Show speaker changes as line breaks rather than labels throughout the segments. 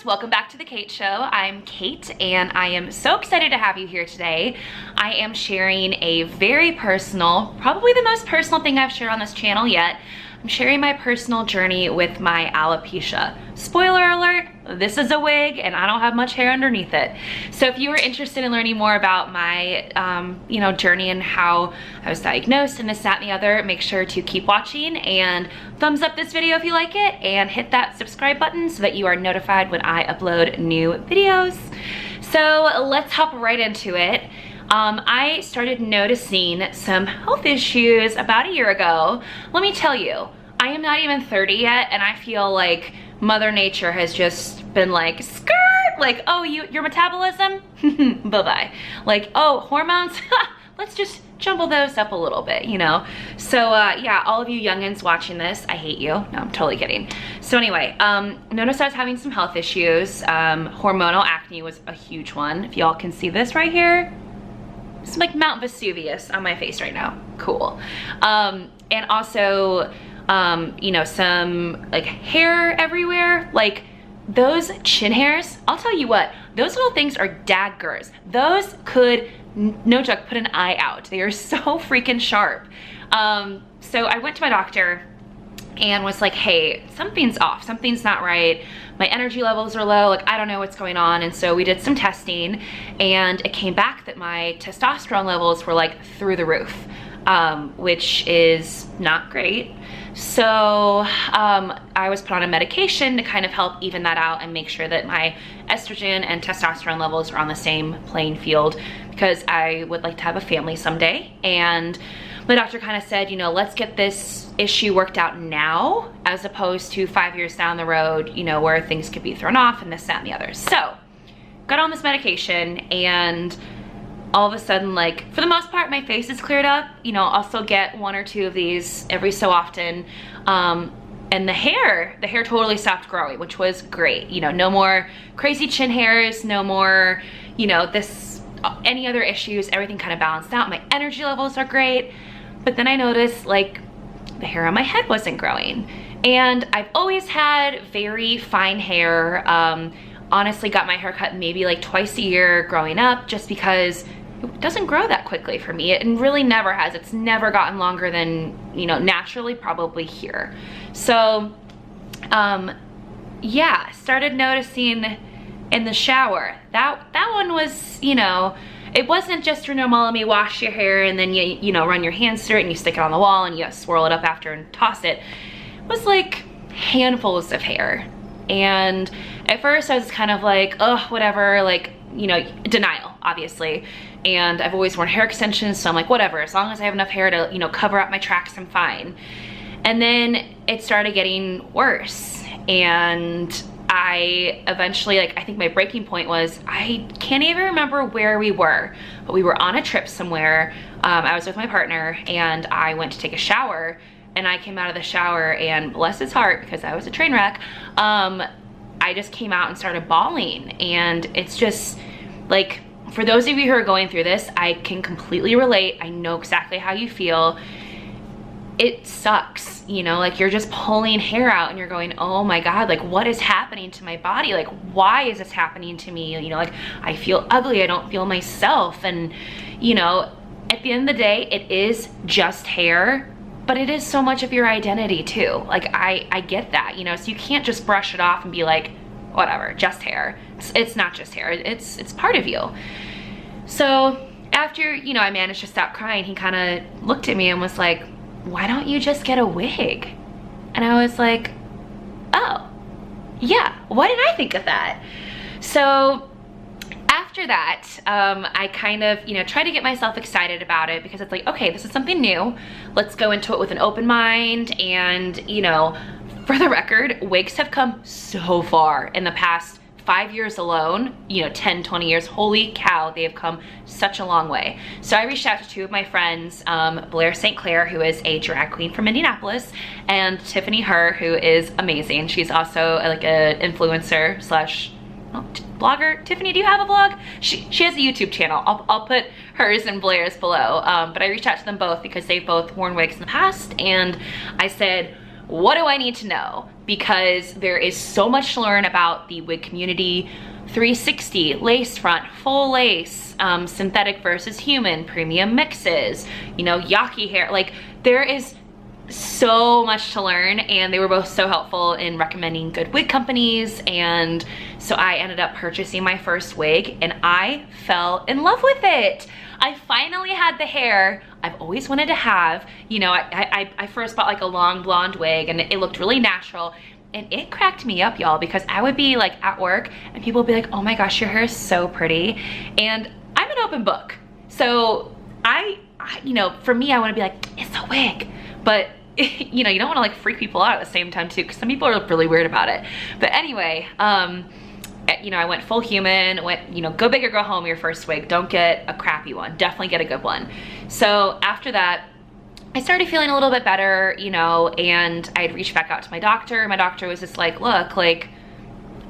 welcome back to the Kate Show. I'm Kate and I am so excited to have you here today. I am sharing a very personal, probably the most personal thing I've shared on this channel yet. I'm sharing my personal journey with my alopecia. Spoiler alert, this is a wig and I don't have much hair underneath it. So if you are interested in learning more about my journey and how I was diagnosed and this, that, and the other, make sure to keep watching and thumbs up this video if you like it and hit that subscribe button so that you are notified when I upload new videos. So let's hop right into it. I started noticing some health issues about a year ago. Let me tell you, I am not even 30 yet and I feel like Mother Nature has just been like, skirt, like, oh, your metabolism? Bye-bye. Like, oh, hormones? Let's just jumble those up a little bit, you know? So yeah, all of you youngins watching this, I hate you. No, I'm totally kidding. So anyway, noticed I was having some health issues. Hormonal acne was a huge one. If y'all can see this right here, it's like Mount Vesuvius on my face right now. Cool. And also, some like hair everywhere. Like those chin hairs, I'll tell you what, those little things are daggers. Those could, no joke, put an eye out. They are so freaking sharp. So I went to my doctor and was like, hey, something's off, something's not right. My energy levels are low, like I don't know what's going on. And so we did some testing and it came back that my testosterone levels were like through the roof, which is not great. So I was put on a medication to kind of help even that out and make sure that my estrogen and testosterone levels are on the same playing field because I would like to have a family someday. And my doctor kind of said, you know, let's get this issue worked out now as opposed to 5 years down the road, you know, where things could be thrown off and this, that, and the other. So got on this medication and all of a sudden, like, for the most part, my face is cleared up. You know, I'll still get 1 or 2 of these every so often. And the hair totally stopped growing, which was great. You know, no more crazy chin hairs, no more, you know, any other issues, everything kind of balanced out. My energy levels are great. But then I noticed, like, the hair on my head wasn't growing. And I've always had very fine hair. Honestly, got my hair cut maybe like twice a year growing up just because it doesn't grow that quickly for me. It really never has. It's never gotten longer than, you know, naturally probably here. So, yeah, started noticing in the shower. That one was, you know, it wasn't just your normal, let me wash your hair and then you know, run your hands through it and you stick it on the wall and you swirl it up after and toss it. It was like handfuls of hair. And at first I was kind of like, oh, whatever, like, you know, denial, obviously. And I've always worn hair extensions, so I'm like, whatever, as long as I have enough hair to, you know, cover up my tracks, I'm fine. And then it started getting worse. And I eventually, like, I think my breaking point was, I can't even remember where we were, but we were on a trip somewhere. I was with my partner and I went to take a shower. And I came out of the shower and bless his heart, because I was a train wreck, I just came out and started bawling. And it's just like, for those of you who are going through this, I can completely relate. I know exactly how you feel. It sucks, you know, like you're just pulling hair out and you're going, oh my God, like what is happening to my body? Like, why is this happening to me? You know, like I feel ugly, I don't feel myself. And, you know, at the end of the day, it is just hair. But it is so much of your identity too. Like I get that, you know, so you can't just brush it off and be like, whatever, just hair. It's not just hair, it's part of you. So after, you know, I managed to stop crying, he kind of looked at me and was like, why don't you just get a wig? And I was like, oh, yeah, why didn't I think of that? So after that, I kind of, you know, try to get myself excited about it because it's like, okay, this is something new. Let's go into it with an open mind. And, you know, for the record, wigs have come so far in the past 5 years alone, you know, 10, 20 years, holy cow, they have come such a long way. So I reached out to 2 of my friends, Blair St. Clair, who is a drag queen from Indianapolis, and Tiffany Her, who is amazing. She's also like an influencer slash blogger. Tiffany, do you have a blog? She has a YouTube channel. I'll put hers and Blair's below. But I reached out to them both because they've both worn wigs in the past, and I said, what do I need to know because there is so much to learn about the wig community. 360, lace front, full lace, synthetic versus human, premium mixes, you know, yaki hair. Like, there is so much to learn, and they were both so helpful in recommending good wig companies. And so I ended up purchasing my first wig, and I fell in love with it. I finally had the hair I've always wanted to have. You know, I first bought like a long blonde wig, and it looked really natural. And it cracked me up, y'all, because I would be like at work and people would be like, oh my gosh, your hair is so pretty. And I'm an open book. So I you know, for me, I want to be like, it's a wig. But you know, you don't want to like freak people out at the same time too, because some people are really weird about it. But anyway, you know, I went full human, you know, go big or go home your first wig. Don't get a crappy one, definitely get a good one. So after that, I started feeling a little bit better, you know, and I had reached back out to my doctor. My doctor was just like, look, like,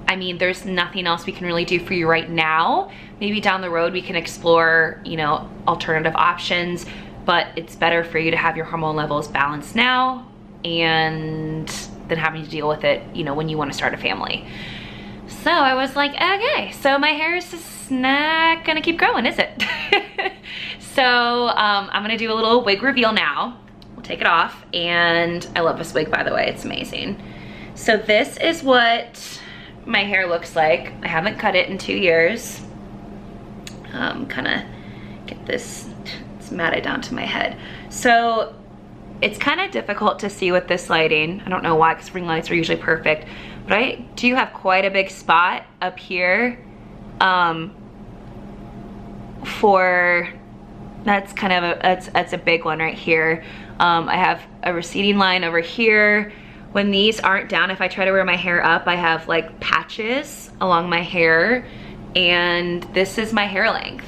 I mean, there's nothing else we can really do for you right now. Maybe down the road we can explore, you know, alternative options, but it's better for you to have your hormone levels balanced now and than having to deal with it, you know, when you want to start a family. So I was like, okay, so my hair is just not gonna keep growing, is it? So I'm gonna do a little wig reveal now. We'll take it off, and I love this wig, by the way, it's amazing. So this is what my hair looks like. I haven't cut it in 2 years. Kind of get this, it's matted down to my head. So it's kind of difficult to see with this lighting. I don't know why, because ring lights are usually perfect, but I do have quite a big spot up here for, that's kind of a, that's a big one right here. I have a receding line over here. When these aren't down, if I try to wear my hair up, I have like patches along my hair, and this is my hair length.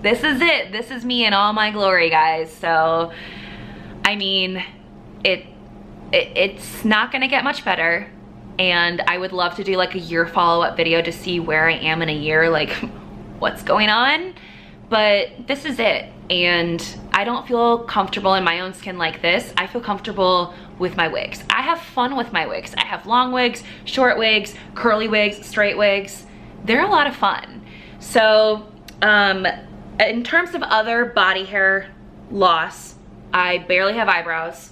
This is it. This is me in all my glory, guys. So, I mean, it's not gonna get much better, and I would love to do like a year follow-up video to see where I am in a year, like what's going on, but this is it. And I don't feel comfortable in my own skin like this. I feel comfortable with my wigs. I have fun with my wigs. I have long wigs, short wigs, curly wigs, straight wigs. They're a lot of fun. So in terms of other body hair loss, I barely have eyebrows.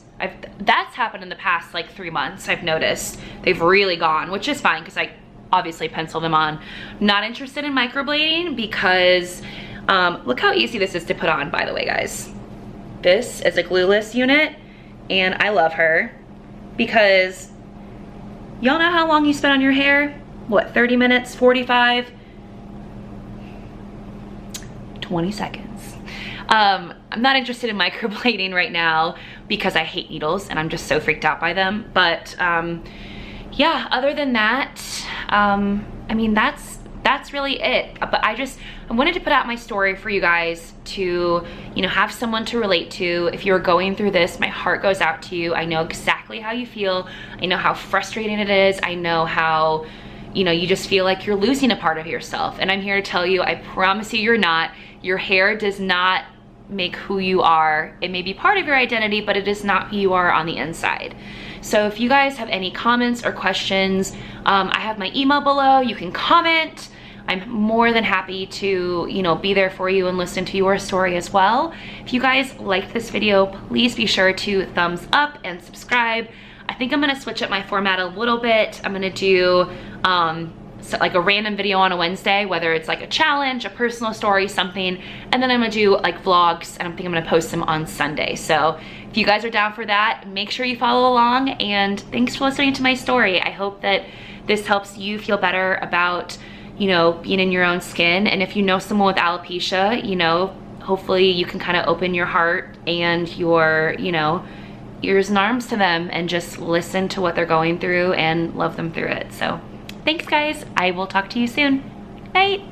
That's happened in the past like 3 months, I've noticed. They've really gone, which is fine because I obviously pencil them on. Not interested in microblading because look how easy this is to put on, by the way, guys. This is a glueless unit, and I love her because y'all know how long you spend on your hair? What, 30 minutes, 45? 20 seconds. I'm not interested in microblading right now because I hate needles and I'm just so freaked out by them. But yeah, other than that, I mean, that's really it. But I wanted to put out my story for you guys to, you know, have someone to relate to. If you're going through this, my heart goes out to you. I know exactly how you feel. I know how frustrating it is. I know how, you know, you just feel like you're losing a part of yourself. And I'm here to tell you, I promise you, you're not. Your hair does not make who you are. It may be part of your identity, but it is not who you are on the inside. So if you guys have any comments or questions, I have my email below. You can comment. I'm more than happy to, you know, be there for you and listen to your story as well. If you guys liked this video, please be sure to thumbs up and subscribe. I think I'm gonna switch up my format a little bit. I'm gonna do so like a random video on a Wednesday, whether it's like a challenge, a personal story, something, and then I'm gonna do like vlogs, and I think I'm gonna post them on Sunday. So if you guys are down for that, make sure you follow along, and thanks for listening to my story. I hope that this helps you feel better about, you know, being in your own skin. And if you know someone with alopecia, you know, hopefully you can kind of open your heart and your, you know, ears and arms to them and just listen to what they're going through and love them through it. So thanks, guys. I will talk to you soon. Bye.